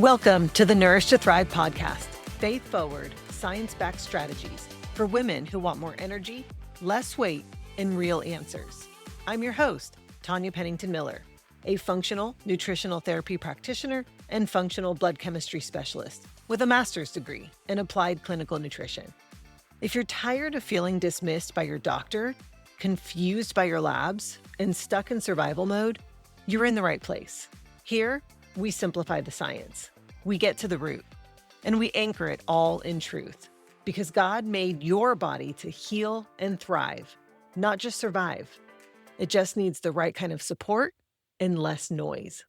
Welcome to the Nourish to Thrive podcast, faith-forward, science-backed strategies for women who want more energy, less weight, and real answers. I'm your host, Tanya Pennington-Miller, a functional nutritional therapy practitioner and functional blood chemistry specialist with a master's degree in applied clinical nutrition. If you're tired of feeling dismissed by your doctor, confused by your labs, and stuck in survival mode, you're in the right place. Here, we simplify the science. We get to the root, and we anchor it all in truth, because God made your body to heal and thrive, not just survive. It just needs the right kind of support and less noise.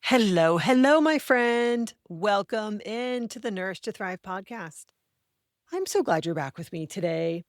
Hello, my friend. Welcome into the Nourish to Thrive podcast. I'm so glad you're back with me today.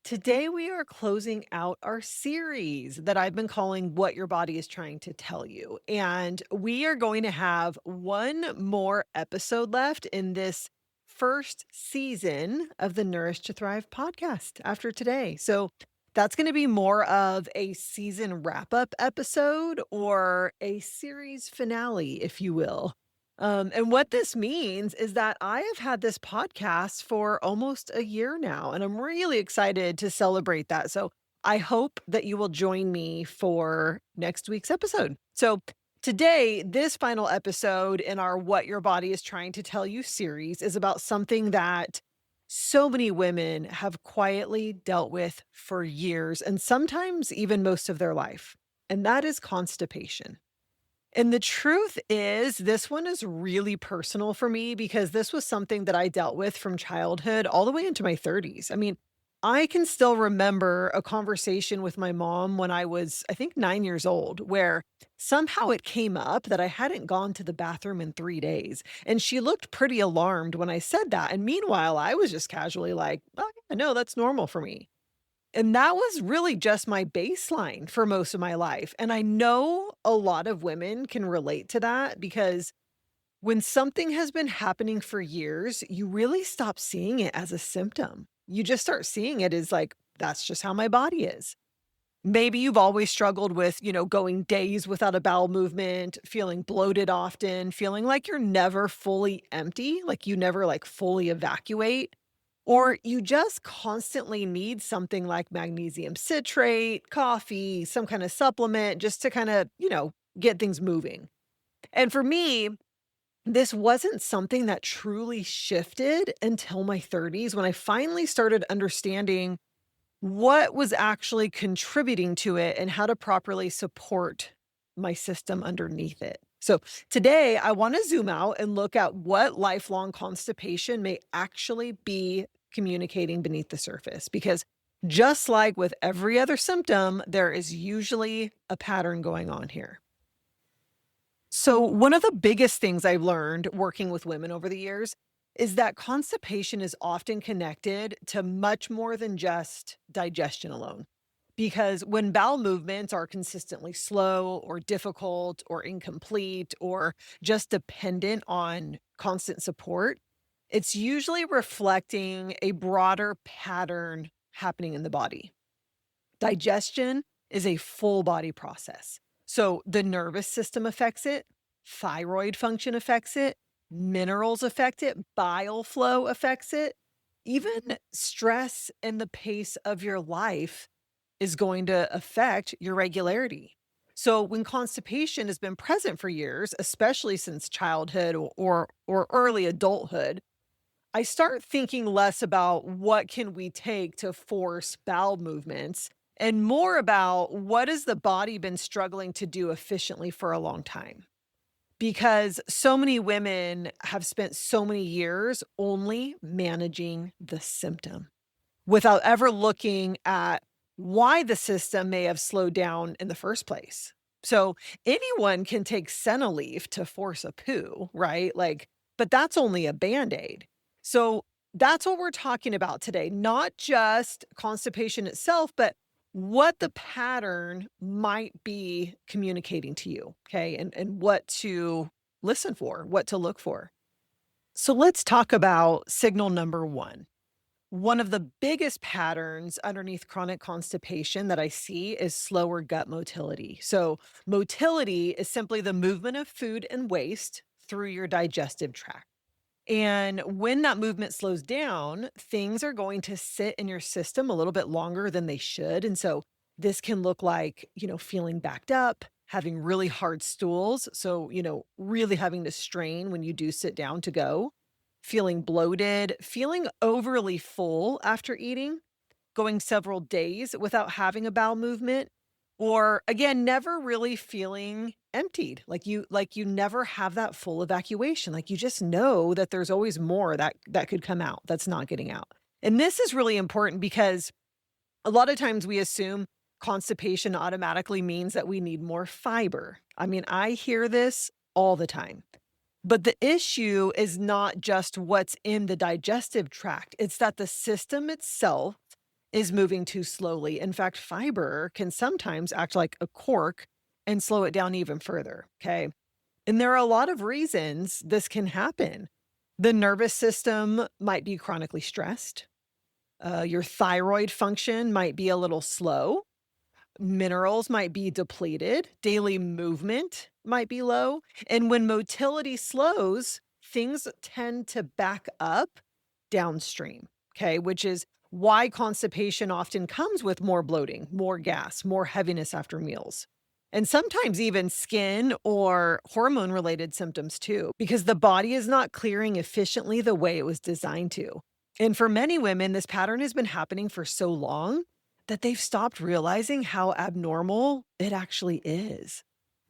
Today, we are closing out our series that I've been calling What Your Body is Trying to Tell You. And we are going to have one more episode left in this first season of the Nourish to Thrive podcast after today. So that's going to be more of a season wrap-up episode or a series finale, if you will. And what this means is that I have had this podcast for almost a year now, and I'm really excited to celebrate that. So I hope that you will join me for next week's episode. So today, this final episode in our What Your Body is Trying to Tell You series is about something that so many women have quietly dealt with for years, and sometimes even most of their life, and that is constipation. And the truth is, this one is really personal for me because this was something that I dealt with from childhood all the way into my 30s. I mean, I can still remember a conversation with my mom when I was, I think, 9 years old, where somehow it came up that I hadn't gone to the bathroom in 3 days. And she looked pretty alarmed when I said that. And meanwhile, I was just casually like, oh, yeah, no, that's normal for me. And that was really just my baseline for most of my life. And I know a lot of women can relate to that because when something has been happening for years, you really stop seeing it as a symptom. You just start seeing it as like, that's just how my body is. Maybe you've always struggled with, going days without a bowel movement, feeling bloated often, feeling like you're never fully empty, like you never fully evacuate. Or you just constantly need something like magnesium citrate, coffee, some kind of supplement just to kind of, get things moving. And for me, this wasn't something that truly shifted until my 30s when I finally started understanding what was actually contributing to it and how to properly support my system underneath it. So today I want to zoom out and look at what lifelong constipation may actually be communicating beneath the surface, because just like with every other symptom, there is usually a pattern going on here. So one of the biggest things I've learned working with women over the years is that constipation is often connected to much more than just digestion alone. Because when bowel movements are consistently slow or difficult or incomplete or just dependent on constant support, it's usually reflecting a broader pattern happening in the body. Digestion is a full body process. So the nervous system affects it, thyroid function affects it, minerals affect it, bile flow affects it, even stress and the pace of your life is going to affect your regularity. So when constipation has been present for years, especially since childhood or early adulthood, I start thinking less about what can we take to force bowel movements and more about what has the body been struggling to do efficiently for a long time. Because so many women have spent so many years only managing the symptom without ever looking at why the system may have slowed down in the first place. So anyone can take Senalef to force a poo, right? But that's only a Band-Aid. So that's what we're talking about today, not just constipation itself, but what the pattern might be communicating to you, okay? And what to listen for, what to look for. So let's talk about signal number one. One of the biggest patterns underneath chronic constipation that I see is slower gut motility. So motility is simply the movement of food and waste through your digestive tract. And when that movement slows down, things are going to sit in your system a little bit longer than they should. And so this can look like, feeling backed up, having really hard stools. So, really having to strain when you do sit down to go, feeling bloated, feeling overly full after eating, going several days without having a bowel movement, or again, never really feeling emptied. Like you never have that full evacuation. Like you just know that there's always more that could come out that's not getting out. And this is really important because a lot of times we assume constipation automatically means that we need more fiber. I mean, I hear this all the time. But the issue is not just what's in the digestive tract, it's that the system itself is moving too slowly. In fact, fiber can sometimes act like a cork and slow it down even further. Okay. And there are a lot of reasons this can happen. The nervous system might be chronically stressed. Your thyroid function might be a little slow. Minerals might be depleted, daily movement might be low. And when motility slows, things tend to back up downstream, okay, which is why constipation often comes with more bloating, more gas, more heaviness after meals. And sometimes even skin or hormone related symptoms too, because the body is not clearing efficiently the way it was designed to. And for many women, this pattern has been happening for so long that they've stopped realizing how abnormal it actually is.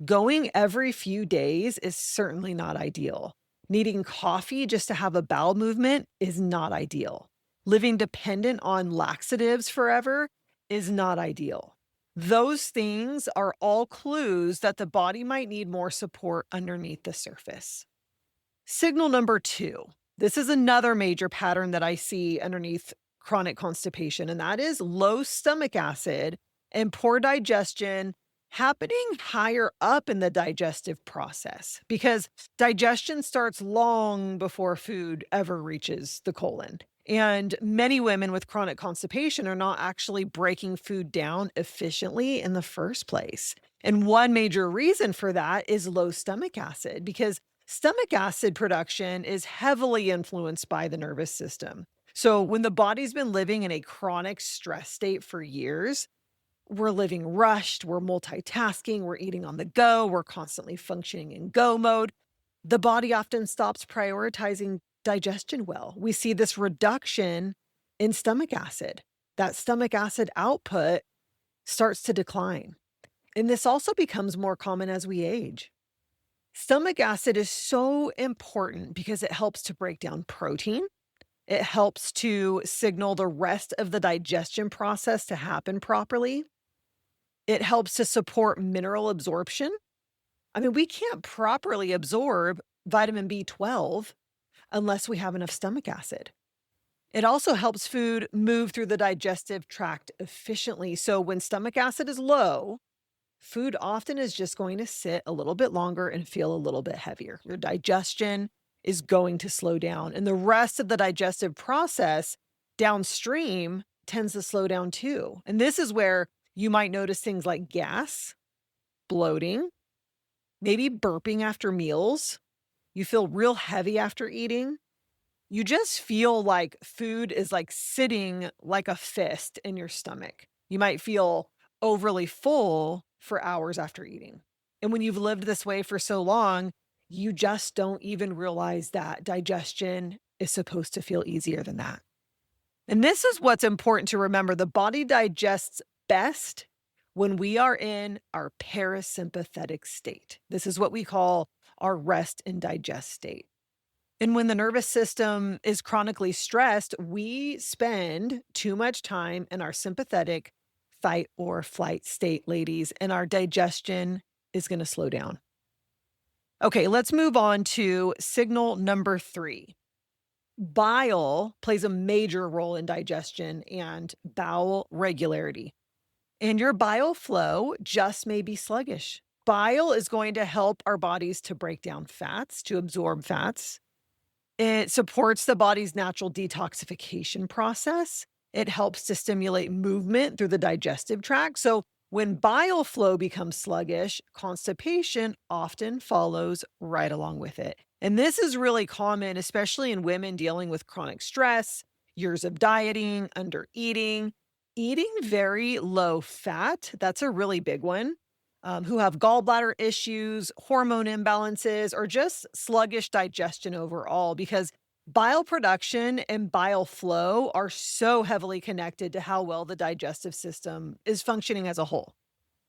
Going every few days is certainly not ideal. Needing coffee just to have a bowel movement is not ideal. Living dependent on laxatives forever is not ideal. Those things are all clues that the body might need more support underneath the surface. Signal number 2. This is another major pattern that I see underneath chronic constipation, and that is low stomach acid and poor digestion happening higher up in the digestive process because digestion starts long before food ever reaches the colon. And many women with chronic constipation are not actually breaking food down efficiently in the first place. And one major reason for that is low stomach acid because stomach acid production is heavily influenced by the nervous system. So when the body's been living in a chronic stress state for years, we're living rushed, we're multitasking, we're eating on the go, we're constantly functioning in go mode. The body often stops prioritizing digestion well. We see this reduction in stomach acid. That stomach acid output starts to decline. And this also becomes more common as we age. Stomach acid is so important because it helps to break down protein. It helps to signal the rest of the digestion process to happen properly. It helps to support mineral absorption. I mean, we can't properly absorb vitamin B12 unless we have enough stomach acid. It also helps food move through the digestive tract efficiently. So when stomach acid is low, food often is just going to sit a little bit longer and feel a little bit heavier. Your digestion is going to slow down, and the rest of the digestive process downstream tends to slow down too. And this is where you might notice things like gas, bloating, maybe burping after meals. You feel real heavy after eating. You just feel like food is like sitting like a fist in your stomach. You might feel overly full for hours after eating. And when you've lived this way for so long, you just don't even realize that digestion is supposed to feel easier than that. And this is what's important to remember. The body digests best when we are in our parasympathetic state. This is what we call our rest and digest state. And when the nervous system is chronically stressed, we spend too much time in our sympathetic fight or flight state, ladies, and our digestion is going to slow down. Okay, let's move on to signal number 3. Bile plays a major role in digestion and bowel regularity. And your bile flow just may be sluggish. Bile is going to help our bodies to break down fats, to absorb fats. It supports the body's natural detoxification process. It helps to stimulate movement through the digestive tract. So when bile flow becomes sluggish, constipation often follows right along with it. And this is really common, especially in women dealing with chronic stress, years of dieting, under eating, eating very low fat. That's a really big one. Who have gallbladder issues, hormone imbalances, or just sluggish digestion overall, because bile production and bile flow are so heavily connected to how well the digestive system is functioning as a whole.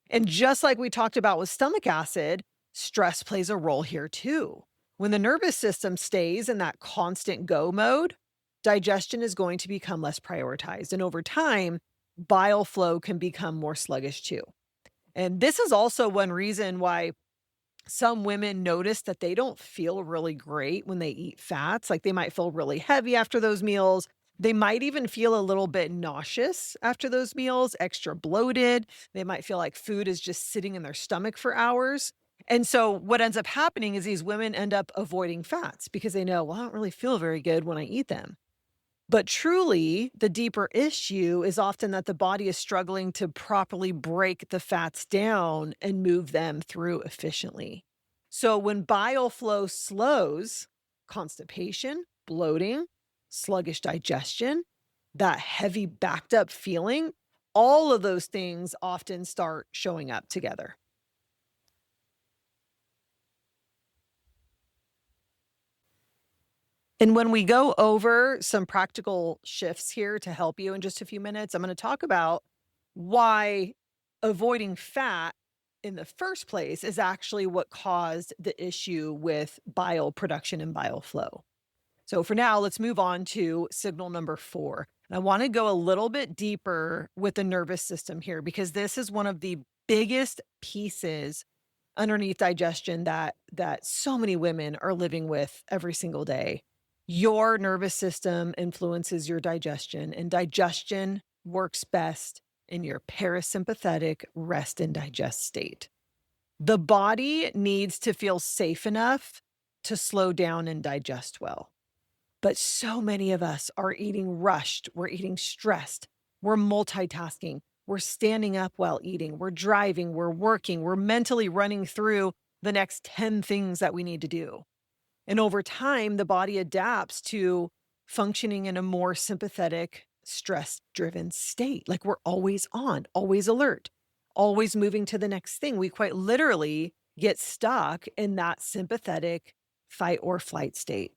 And just like we talked about with stomach acid, stress plays a role here too. When the nervous system stays in that constant go mode, digestion is going to become less prioritized. And over time, bile flow can become more sluggish too. And this is also one reason why some women notice that they don't feel really great when they eat fats. Like they might feel really heavy after those meals. They might even feel a little bit nauseous after those meals, extra bloated. They might feel like food is just sitting in their stomach for hours. And so what ends up happening is these women end up avoiding fats because they know, well, I don't really feel very good when I eat them. But truly, the deeper issue is often that the body is struggling to properly break the fats down and move them through efficiently. So when bile flow slows, constipation, bloating, sluggish digestion, that heavy backed up feeling, all of those things often start showing up together. And when we go over some practical shifts here to help you in just a few minutes, I'm going to talk about why avoiding fat in the first place is actually what caused the issue with bile production and bile flow. So for now, let's move on to signal number 4. And I want to go a little bit deeper with the nervous system here because this is one of the biggest pieces underneath digestion that so many women are living with every single day. Your nervous system influences your digestion, and digestion works best in your parasympathetic rest and digest state. The body needs to feel safe enough to slow down and digest well. But so many of us are eating rushed, we're eating stressed, we're multitasking, we're standing up while eating, we're driving, we're working, we're mentally running through the next 10 things that we need to do. And over time, the body adapts to functioning in a more sympathetic, stress-driven state. Like we're always on, always alert, always moving to the next thing. We quite literally get stuck in that sympathetic fight or flight state.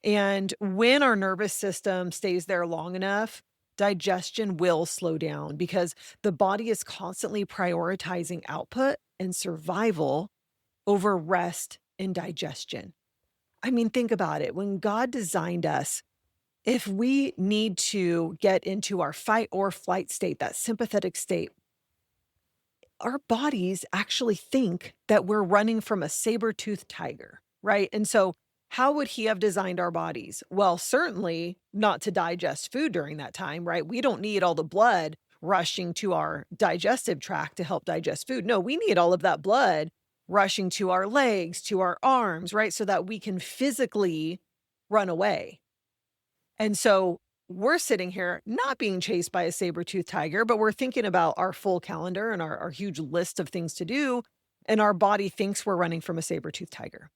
And when our nervous system stays there long enough, digestion will slow down because the body is constantly prioritizing output and survival over rest and digestion. I mean, think about it. When God designed us, if we need to get into our fight or flight state, that sympathetic state, our bodies actually think that we're running from a saber-toothed tiger, right? And so how would he have designed our bodies? Well, certainly not to digest food during that time, right? We don't need all the blood rushing to our digestive tract to help digest food. No, we need all of that blood rushing to our legs, to our arms, right? So that we can physically run away. And so we're sitting here not being chased by a saber-toothed tiger, but we're thinking about our full calendar and our huge list of things to do. And our body thinks we're running from a saber-toothed tiger.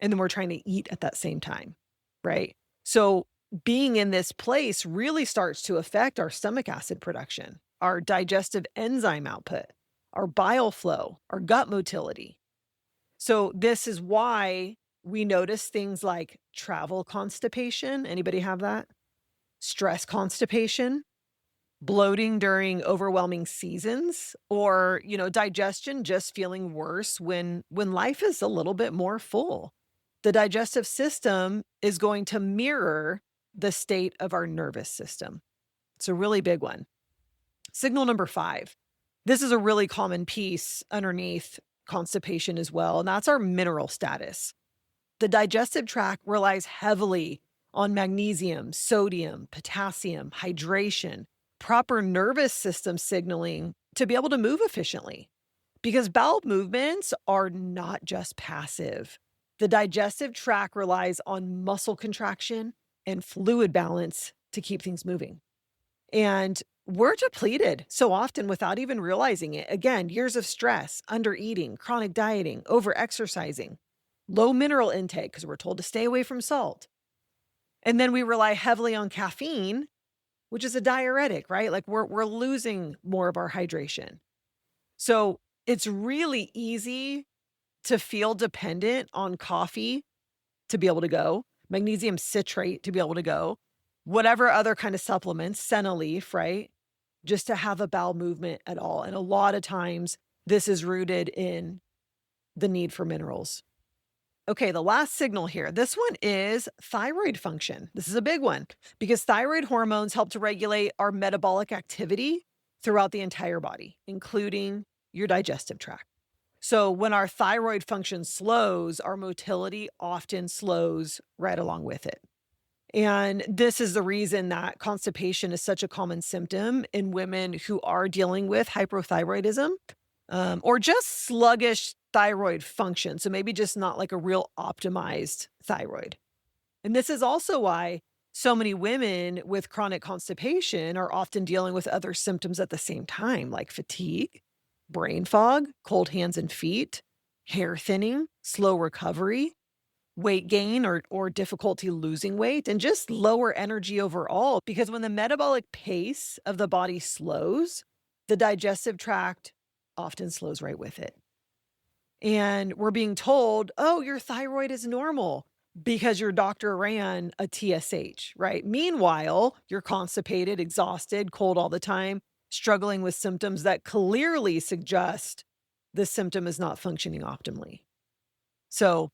And then we're trying to eat at that same time, right? So being in this place really starts to affect our stomach acid production, our digestive enzyme output, our bile flow, our gut motility. So this is why we notice things like travel constipation. Anybody have that? Stress constipation, bloating during overwhelming seasons, or, digestion just feeling worse when life is a little bit more full. The digestive system is going to mirror the state of our nervous system. It's a really big one. Signal number 5. This is a really common piece underneath constipation as well, and that's our mineral status. The digestive tract relies heavily on magnesium, sodium, potassium, hydration, proper nervous system signaling to be able to move efficiently. Because bowel movements are not just passive. The digestive tract relies on muscle contraction and fluid balance to keep things moving. And we're depleted so often without even realizing it. Again, years of stress, under eating, chronic dieting, over exercising. low mineral intake because we're told to stay away from salt. And then we rely heavily on caffeine, which is a diuretic, right? Like we're losing more of our hydration. So it's really easy to feel dependent on coffee to be able to go, magnesium citrate to be able to go, whatever other kind of supplements, senna leaf, right? Just to have a bowel movement at all. And a lot of times this is rooted in the need for minerals. Okay, the last signal here. This one is thyroid function. This is a big one because thyroid hormones help to regulate our metabolic activity throughout the entire body, including your digestive tract. So when our thyroid function slows, our motility often slows right along with it. And this is the reason that constipation is such a common symptom in women who are dealing with hypothyroidism, or just sluggish thyroid function. So maybe just not like a real optimized thyroid. And this is also why so many women with chronic constipation are often dealing with other symptoms at the same time, like fatigue, brain fog, cold hands and feet, hair thinning, slow recovery, weight gain or difficulty losing weight, and just lower energy overall. Because when the metabolic pace of the body slows, the digestive tract often slows right with it. And we're being told, oh, your thyroid is normal because your doctor ran a TSH, right? Meanwhile, you're constipated, exhausted, cold all the time, struggling with symptoms that clearly suggest the symptom is not functioning optimally. So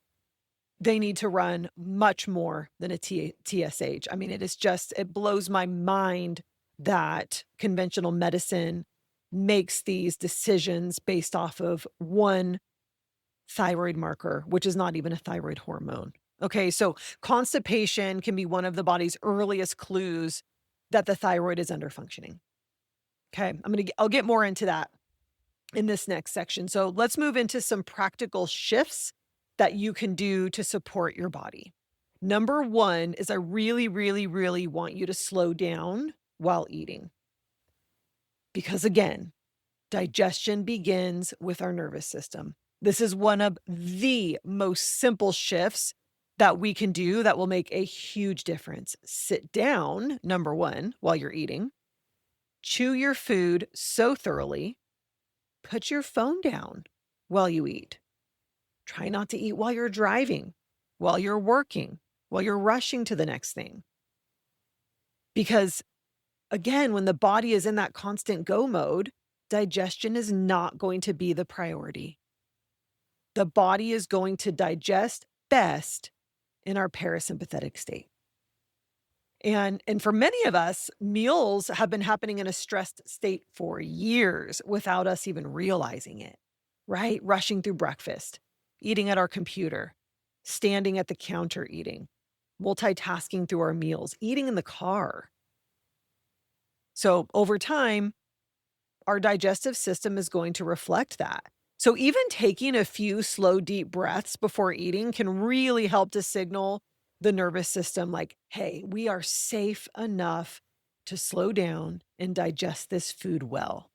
they need to run much more than a TSH. I mean, it blows my mind that conventional medicine makes these decisions based off of one thyroid marker, which is not even a thyroid hormone. Okay, so constipation can be one of the body's earliest clues that the thyroid is underfunctioning. Okay, I'll get more into that in this next section. So let's move into some practical shifts that you can do to support your body. Number one is I really, really, really want you to slow down while eating. Because again, digestion begins with our nervous system. This is one of the most simple shifts that we can do that will make a huge difference. Sit down, number one, while you're eating. Chew your food so thoroughly. Put your phone down while you eat. Try not to eat while you're driving, while you're working, while you're rushing to the next thing. Because again, when the body is in that constant go mode, digestion is not going to be the priority. The body is going to digest best in our parasympathetic state. And for many of us, meals have been happening in a stressed state for years without us even realizing it, right? Rushing through breakfast, eating at our computer, standing at the counter eating, multitasking through our meals, eating in the car. So over time, our digestive system is going to reflect that. So even taking a few slow, deep breaths before eating can really help to signal the nervous system like, hey, we are safe enough to slow down and digest this food well.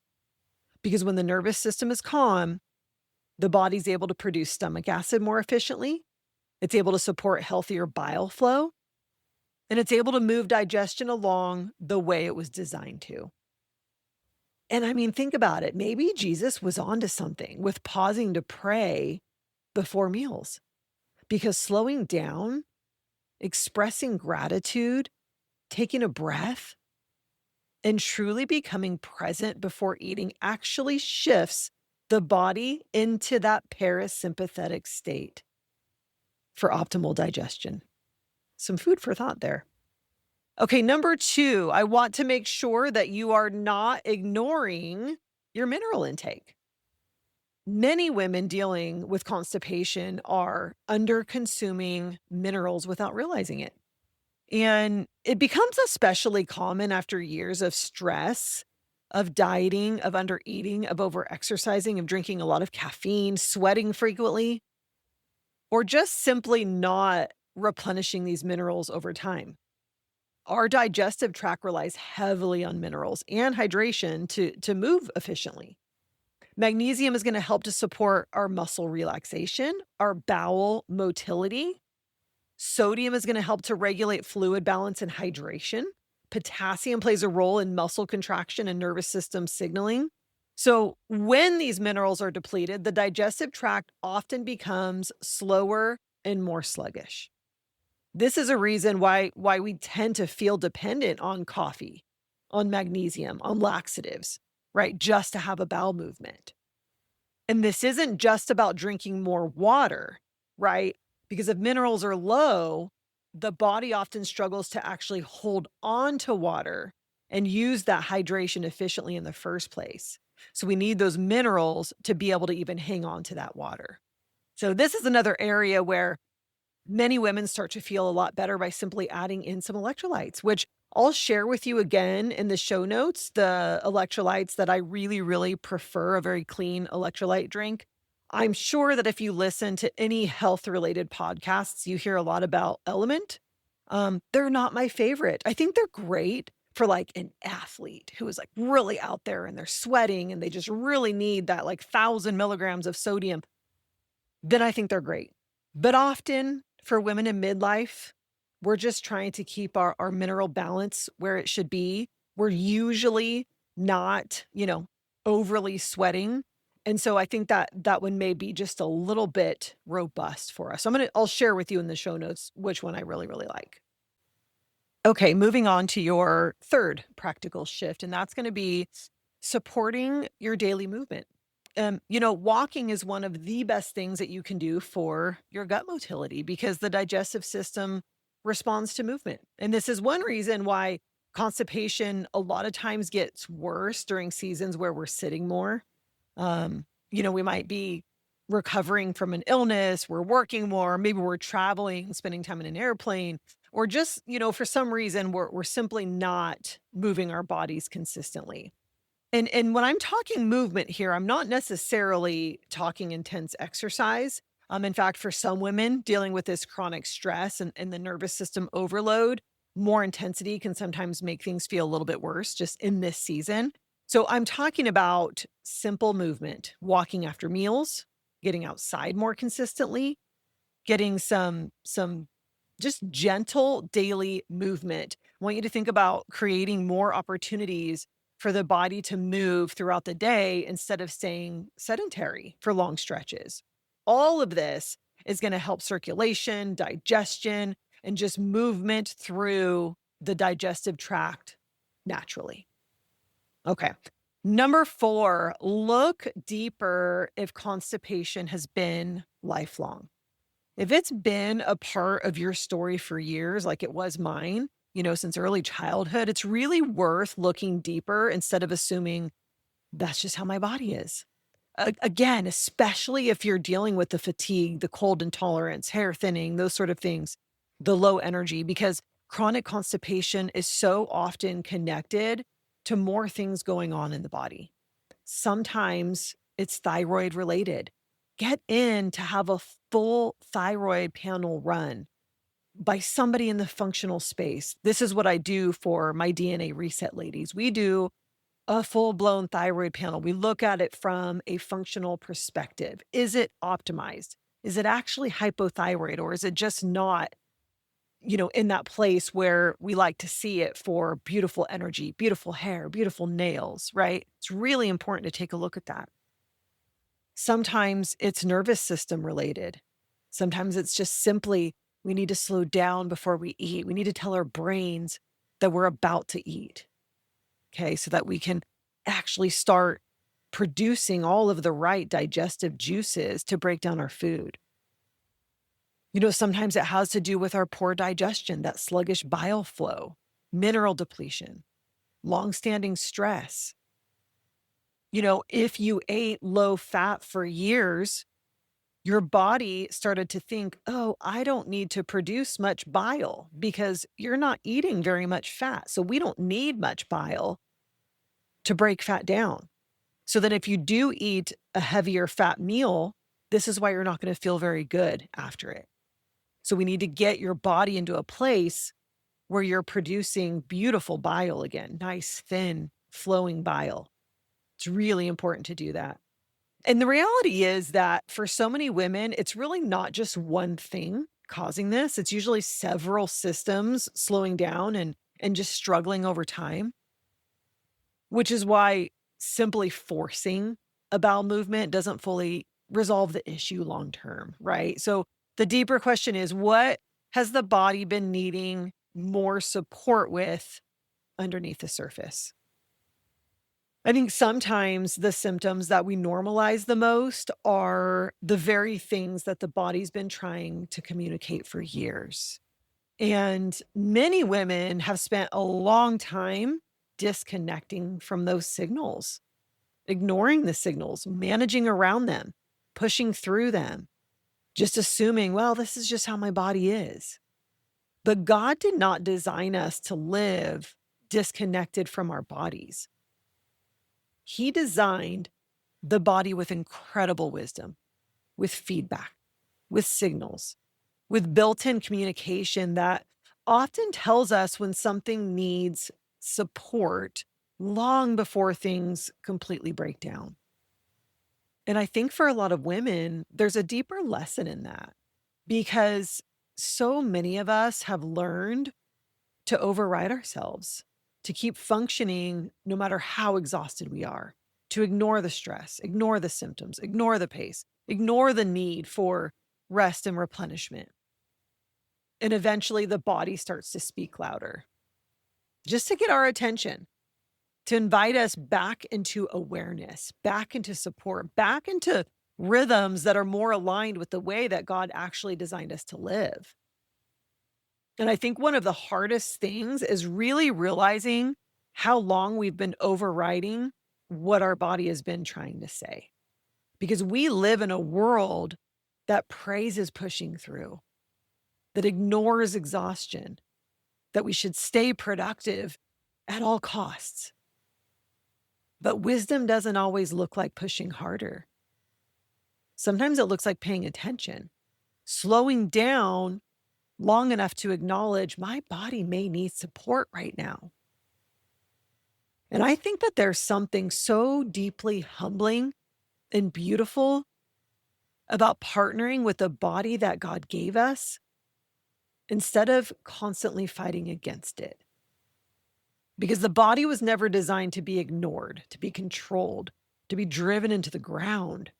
Because when the nervous system is calm, the body's able to produce stomach acid more efficiently. It's able to support healthier bile flow. And it's able to move digestion along the way it was designed to. And I mean, think about it. Maybe Jesus was onto something with pausing to pray before meals, because slowing down, expressing gratitude, taking a breath, and truly becoming present before eating actually shifts the body into that parasympathetic state for optimal digestion. Some food for thought there. Okay, number two, I want to make sure that you are not ignoring your mineral intake. Many women dealing with constipation are under-consuming minerals without realizing it. And it becomes especially common after years of stress, of dieting, of under-eating, of over-exercising, of drinking a lot of caffeine, sweating frequently, or just simply not replenishing these minerals over time. Our digestive tract relies heavily on minerals and hydration to move efficiently. Magnesium is going to help to support our muscle relaxation, our bowel motility. Sodium is going to help to regulate fluid balance and hydration. Potassium plays a role in muscle contraction and nervous system signaling. So, when these minerals are depleted, the digestive tract often becomes slower and more sluggish. This is a reason why we tend to feel dependent on coffee, on magnesium, on laxatives, right? Just to have a bowel movement. And this isn't just about drinking more water, right? Because if minerals are low, the body often struggles to actually hold on to water and use that hydration efficiently in the first place. So we need those minerals to be able to even hang on to that water. So this is another area where many women start to feel a lot better by simply adding in some electrolytes, which I'll share with you again in the show notes, the electrolytes that I really, really prefer, a very clean electrolyte drink. I'm sure that if you listen to any health related podcasts, you hear a lot about Element. They're not my favorite. I think they're great for like an athlete who is like really out there and they're sweating and they just really need that like 1,000 milligrams of sodium. Then I think they're great. But often for women in midlife, we're just trying to keep our mineral balance where it should be. We're usually not, overly sweating. And so I think that that one may be just a little bit robust for us. I'll share with you in the show notes which one I really, really like. Okay, moving on to your third practical shift, and that's going to be supporting your daily movement. Walking is one of the best things that you can do for your gut motility because the digestive system responds to movement. And this is one reason why constipation a lot of times gets worse during seasons where we're sitting more. We might be recovering from an illness, we're working more, maybe we're traveling, spending time in an airplane, or just, for some reason we're simply not moving our bodies consistently. And when I'm talking movement here, I'm not necessarily talking intense exercise. In fact, for some women dealing with this chronic stress and the nervous system overload, more intensity can sometimes make things feel a little bit worse just in this season. So I'm talking about simple movement, walking after meals, getting outside more consistently, getting some just gentle daily movement. I want you to think about creating more opportunities for the body to move throughout the day instead of staying sedentary for long stretches. All of this is going to help circulation, digestion, and just movement through the digestive tract naturally. Okay. Number 4, look deeper if constipation has been lifelong. If it's been a part of your story for years, like it was mine, since early childhood, it's really worth looking deeper instead of assuming that's just how my body is. Again, especially if you're dealing with the fatigue, the cold intolerance, hair thinning, those sort of things, the low energy, because chronic constipation is so often connected to more things going on in the body. Sometimes it's thyroid related. Get in to have a full thyroid panel run by somebody in the functional space. This is what I do for my DNA reset ladies. We do a full-blown thyroid panel. We look at it from a functional perspective. Is it optimized? Is it actually hypothyroid, or is it just not, in that place where we like to see it for beautiful energy, beautiful hair, beautiful nails, right? It's really important to take a look at that. Sometimes it's nervous system related. Sometimes it's just simply we need to slow down before we eat. We need to tell our brains that we're about to eat. Okay, so that we can actually start producing all of the right digestive juices to break down our food. Sometimes it has to do with our poor digestion, that sluggish bile flow, mineral depletion, longstanding stress. If you ate low fat for years, your body started to think, oh, I don't need to produce much bile because you're not eating very much fat. So we don't need much bile to break fat down. So then if you do eat a heavier fat meal, this is why you're not going to feel very good after it. So we need to get your body into a place where you're producing beautiful bile again, nice, thin, flowing bile. It's really important to do that. And the reality is that for so many women, it's really not just one thing causing this. It's usually several systems slowing down and just struggling over time, which is why simply forcing a bowel movement doesn't fully resolve the issue long term, right? So the deeper question is, what has the body been needing more support with underneath the surface? I think sometimes the symptoms that we normalize the most are the very things that the body's been trying to communicate for years. And many women have spent a long time disconnecting from those signals, ignoring the signals, managing around them, pushing through them, just assuming, well, this is just how my body is. But God did not design us to live disconnected from our bodies. He designed the body with incredible wisdom, with feedback, with signals, with built-in communication that often tells us when something needs support long before things completely break down. And I think for a lot of women, there's a deeper lesson in that because so many of us have learned to override ourselves, to keep functioning no matter how exhausted we are, to ignore the stress, ignore the symptoms, ignore the pace, ignore the need for rest and replenishment. And eventually the body starts to speak louder, just to get our attention, to invite us back into awareness, back into support, back into rhythms that are more aligned with the way that God actually designed us to live. And I think one of the hardest things is really realizing how long we've been overriding what our body has been trying to say. Because we live in a world that praises pushing through, that ignores exhaustion, that we should stay productive at all costs. But wisdom doesn't always look like pushing harder. Sometimes it looks like paying attention, slowing down long enough to acknowledge my body may need support right now. And I think that there's something so deeply humbling and beautiful about partnering with the body that God gave us instead of constantly fighting against it. Because the body was never designed to be ignored, to be controlled, to be driven into the ground.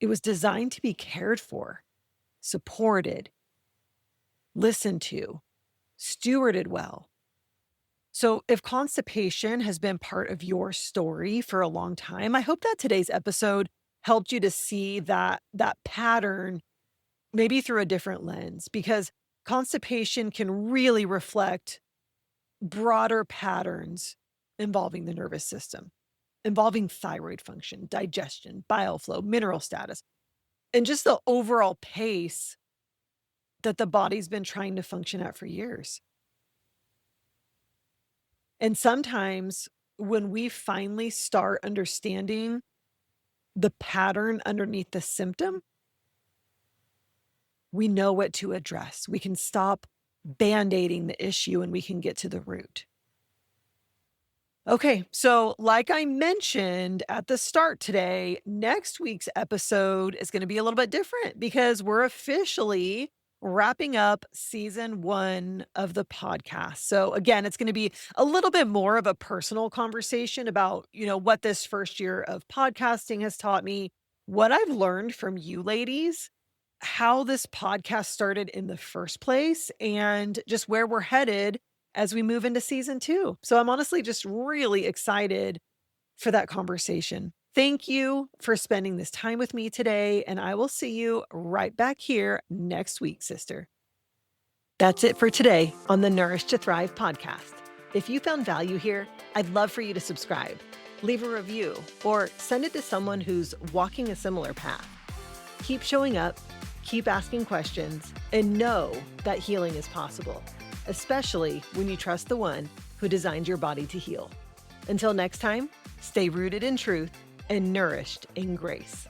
It was designed to be cared for, supported, listened to, stewarded well. So if constipation has been part of your story for a long time, I hope that today's episode helped you to see that pattern maybe through a different lens, because constipation can really reflect broader patterns involving the nervous system, involving thyroid function, digestion, bile flow, mineral status, and just the overall pace that the body's been trying to function at for years. And sometimes when we finally start understanding the pattern underneath the symptom, we know what to address. We can stop band-aiding the issue and we can get to the root. Okay, so like I mentioned at the start today, next week's episode is going to be a little bit different because we're officially wrapping up season 1 of the podcast. So again, it's going to be a little bit more of a personal conversation about, what this first year of podcasting has taught me, what I've learned from you ladies, how this podcast started in the first place, and just where we're headed as we move into season 2. So I'm honestly just really excited for that conversation. Thank you for spending this time with me today, and I will see you right back here next week, sister. That's it for today on the Nourish to Thrive podcast. If you found value here, I'd love for you to subscribe, leave a review, or send it to someone who's walking a similar path. Keep showing up, keep asking questions, and know that healing is possible, especially when you trust the one who designed your body to heal. Until next time, stay rooted in truth and nourished in grace.